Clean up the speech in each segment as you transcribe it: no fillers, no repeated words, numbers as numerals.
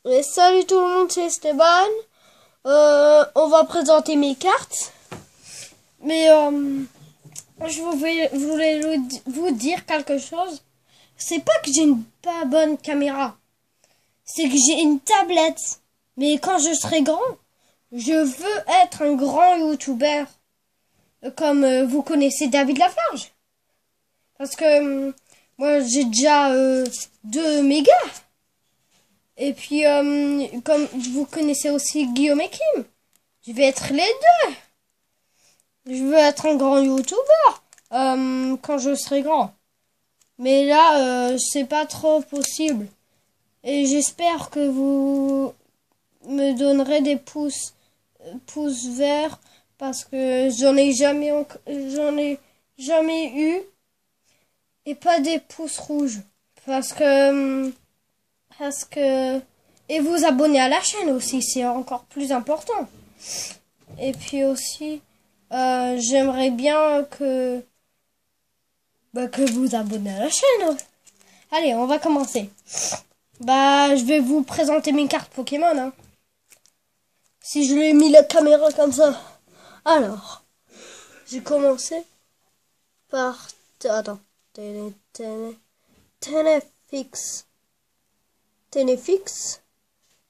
Et salut tout le monde, c'est Esteban. On va présenter mes cartes. Mais je voulais vous dire quelque chose. C'est pas que j'ai une pas bonne caméra. C'est que j'ai une tablette. Mais quand je serai grand, je veux être un grand YouTuber. Comme vous connaissez David Lafarge. Parce que moi j'ai déjà 2 mégas. Et puis, comme vous connaissez aussi Guillaume et Kim, je vais être les deux. Je veux être un grand YouTuber quand je serai grand. Mais là, c'est pas trop possible. Et j'espère que vous me donnerez des pouces verts parce que j'en ai jamais eu et pas des pouces rouges parce que et vous abonner à la chaîne aussi, c'est encore plus important. Et puis aussi j'aimerais bien que vous abonnez à la chaîne. Allez, on va commencer. Je vais vous présenter mes cartes Pokémon hein. Si je lui ai mis la caméra comme ça. Alors, j'ai commencé par Tenefix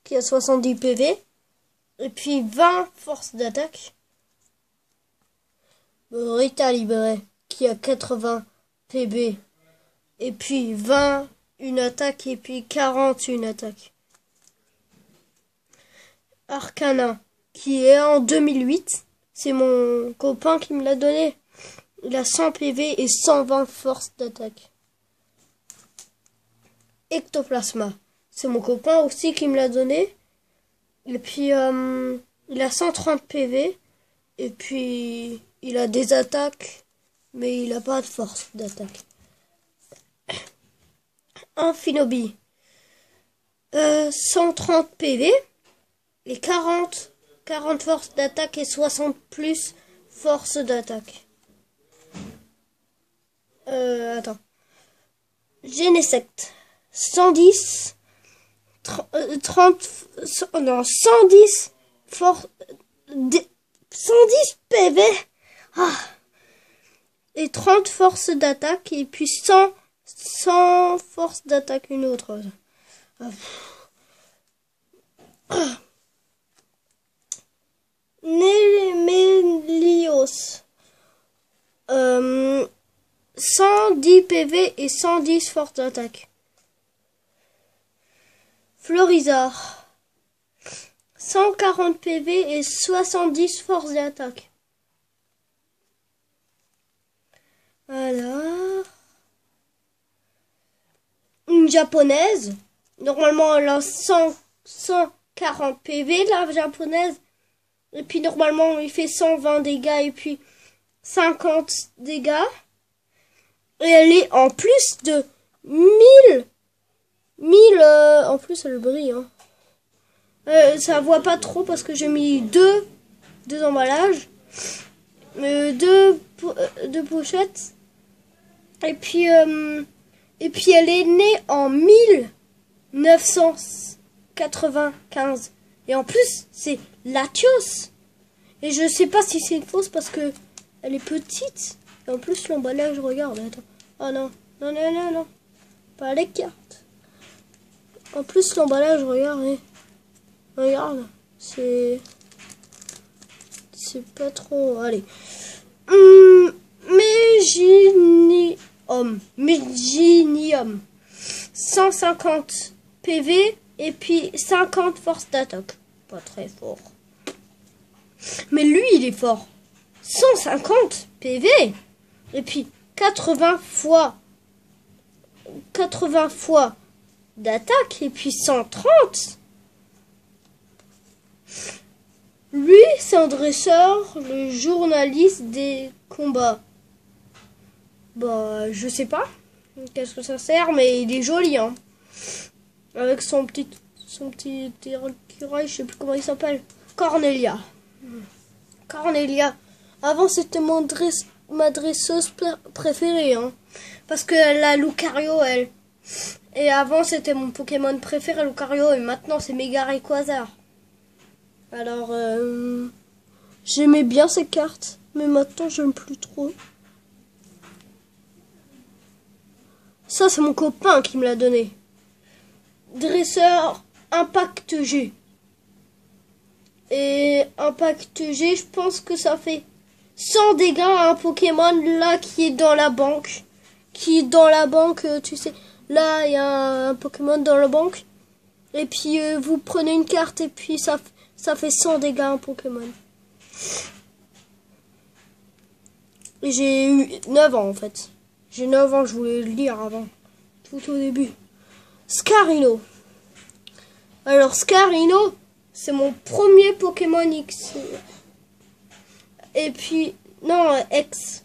qui a 70 PV et puis 20 force d'attaque. Rita Libre qui a 80 PV et puis 20 une attaque et puis 40 une attaque. Arcana qui est en 2008, c'est mon copain qui me l'a donné. Il a 100 PV et 120 force d'attaque. Ectoplasma, c'est mon copain aussi qui me l'a donné. Et puis il a 130 PV et puis il a des attaques mais il a pas de force d'attaque. Amphinobi, 130 PV et 40 force d'attaque et 60 plus force d'attaque. Genesect, 110 force 110 PV et 30 force d'attaque et puis 100 force d'attaque une autre. Némélios, 110 PV et 110 force d'attaque. Florizard, 140 PV et 70 force d'attaque. Alors, une japonaise, normalement elle a 140 PV la japonaise, et puis normalement il fait 120 dégâts et puis 50 dégâts, et elle est en plus de 1000 en plus elle brille hein. Ça voit pas trop parce que j'ai mis deux emballages, deux pochettes, et puis elle est née en 1995 et en plus c'est Latios et je sais pas si c'est une fausse parce que elle est petite et en plus l'emballage, regarde, attends, oh non, pas les cartes. En plus l'emballage, regarde, c'est pas trop, allez. Méginium, 150 PV et puis 50 force d'attaque. Pas très fort. Mais lui, il est fort. 150 PV et puis 80 fois d'attaque et puis 130. Lui, c'est un dresseur, le journaliste des combats. Je sais pas qu'est-ce que ça sert, mais il est joli, hein. Avec son petit écureuil, je sais plus comment il s'appelle. Cornelia. Avant, c'était ma dresseuse préférée, hein. Parce que la Lucario, Et avant, c'était mon Pokémon préféré, Lucario, et maintenant, c'est Mega Rayquaza. Alors, j'aimais bien ces cartes, mais maintenant, j'aime plus trop. Ça, c'est mon copain qui me l'a donné. Dresseur Impact G. Et Impact G, je pense que ça fait 100 dégâts à un Pokémon là qui est dans la banque. Qui est dans la banque, tu sais. Là, il y a un Pokémon dans la banque. Et puis, vous prenez une carte et puis ça fait 100 dégâts à un Pokémon. Et j'ai eu 9 ans en fait. J'ai 9 ans, je voulais le lire avant. Tout au début. Scarino. Alors, Scarino, c'est mon premier Pokémon X. Et puis, non, X.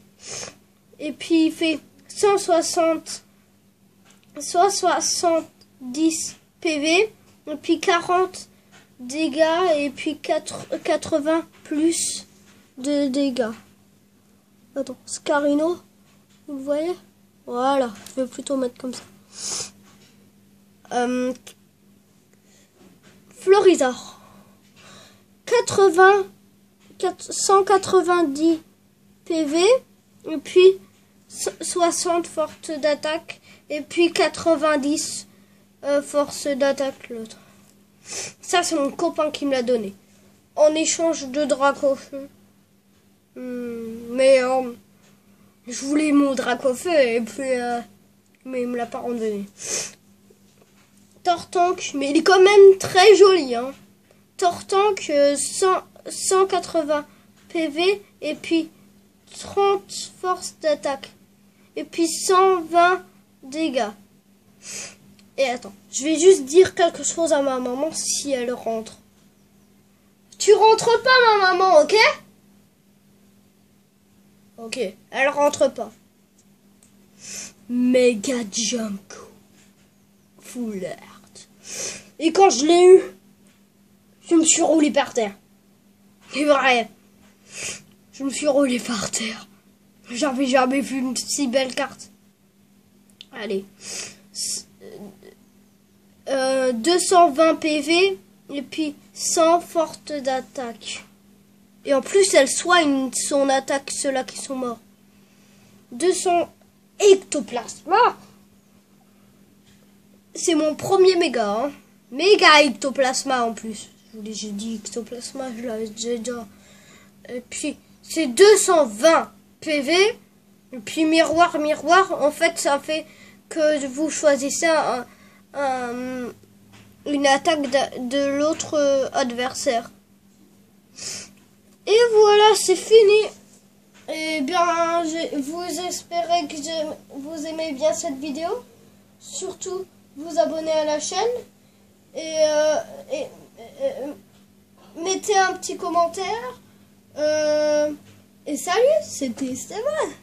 Et puis, il fait 170 PV. Et puis, 40 dégâts. Et puis, 80 plus de dégâts. Attends, Scarino. Vous le voyez? Voilà, je vais plutôt mettre comme ça. Florizard. 190 PV. Et puis 60 force d'attaque. Et puis 90 force d'attaque l'autre. Ça, c'est mon copain qui me l'a donné. En échange de Dracofeu. Mais je voulais mon Dracofeu et puis mais il me l'a pas redonné. Tortank, mais il est quand même très joli, hein. Tortank, 180 PV et puis 30 force d'attaque et puis 120 dégâts. Et attends, je vais juste dire quelque chose à ma maman si elle rentre. Tu rentres pas, ma maman, ok? Ok, elle rentre pas. Mega Junko. Full Art. Et quand je l'ai eu, je me suis roulé par terre. C'est vrai. Je me suis roulé par terre. J'avais jamais vu une si belle carte. Allez. 220 PV et puis 100 forte d'attaque. Et en plus, elle soigne son attaque, ceux-là qui sont morts. 200 ectoplasma. C'est mon premier méga. Hein. Méga ectoplasma en plus. J'ai dit ectoplasma, je l'avais déjà. Et puis, c'est 220 PV. Et puis, miroir. En fait, ça fait que vous choisissez une attaque de l'autre adversaire. Et voilà, c'est fini. Et bien, vous espérez que vous aimez bien cette vidéo. Surtout, vous abonner à la chaîne. Et mettez un petit commentaire. Et salut, c'était Stéphane.